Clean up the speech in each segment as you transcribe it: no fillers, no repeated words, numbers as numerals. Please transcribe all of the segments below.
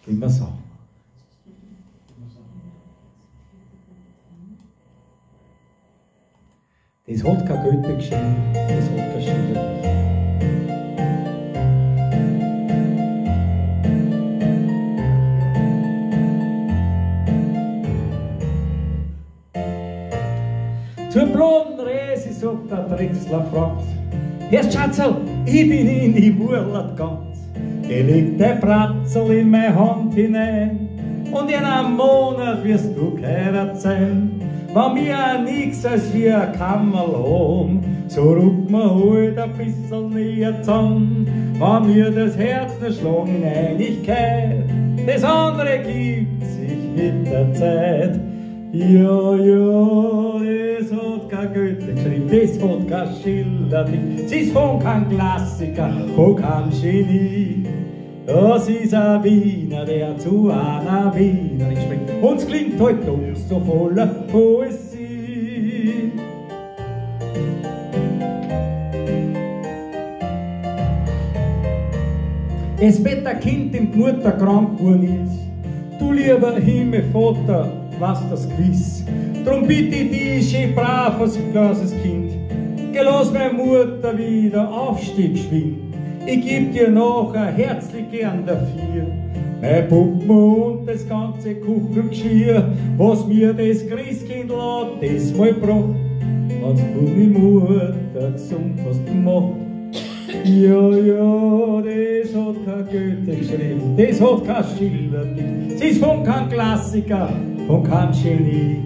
Immer so. Das hat kein Goethe geschrieben, das hat kein Schiller. Zur blonden Rese sagt der Drechsler Franz: Herr Schatzel, ich bin in die Wurlat ganz. Gelegt der Bratzel in meine Hand hinein, und in einem Monat wirst du geheiratet sein. Wenn wir nix als wir ein Kammerl haben, so rückt man halt ein bisschen näher zusammen. Wenn wir das Herz nicht schlagen in Einigkeit, das andere gibt sich mit der Zeit. Ja, ja, das hat kein Goethe geschrieben, das hat kein Schiller, das ist von kein Klassiker, von kein Genie. Das ist ein Wiener, der zu einer Wienerin spricht, und es klingt halt doch so voller Poesie. Es Kind dem die Mutter krank geworden ist, du lieber Himmelvater, was das gewiss. Drum bitte ich dich, schön braves, kleines Kind, geh lass meine Mutter wieder aufstehen geschwind. Ich geb dir nachher herzlich gern dafür mein Puppen und das ganze Kuchengeschirr, was mir das Christkindl hat, das mal gebracht, als du die Mutter gesund hast gemacht. Ja, ja, das hat kein Goethe geschrieben, das hat kein Schiller, das ist von kein Klassiker, von kein Genie.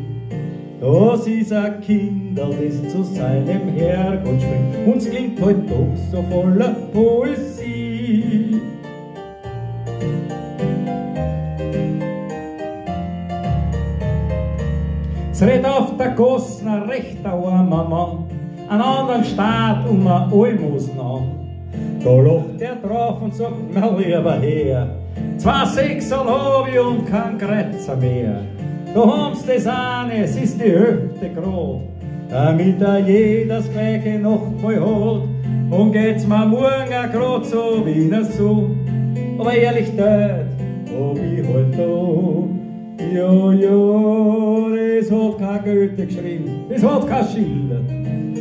Das ist ein Kinderl, das zu seinem Herrgott spricht, und es klingt halt doch so voller Poesie. Es redet auf der Gossen ein rechter armer Mann, einen anderen Staat ein Almosen an. Da lacht er drauf und sagt, mein lieber Herr, 2 Sechserl hab ich und kein Kreuzer mehr. Da haben's das eine, es ist die Hälfte grad, damit jeder das gleiche Nachtmahl hat. Und geht's mir morgen auch grad so wie nur so, aber ehrlich dort hab ich halt da. Ja, ja, das hat kein Goethe geschrieben, das hat kein Schiller,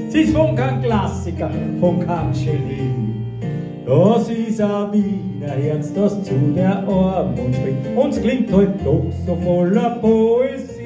das ist von kein Klassiker, von kein Genie. Das ist ein Wiener Herz, das zu der Armut spricht, und es klingt halt doch so voller Poesie.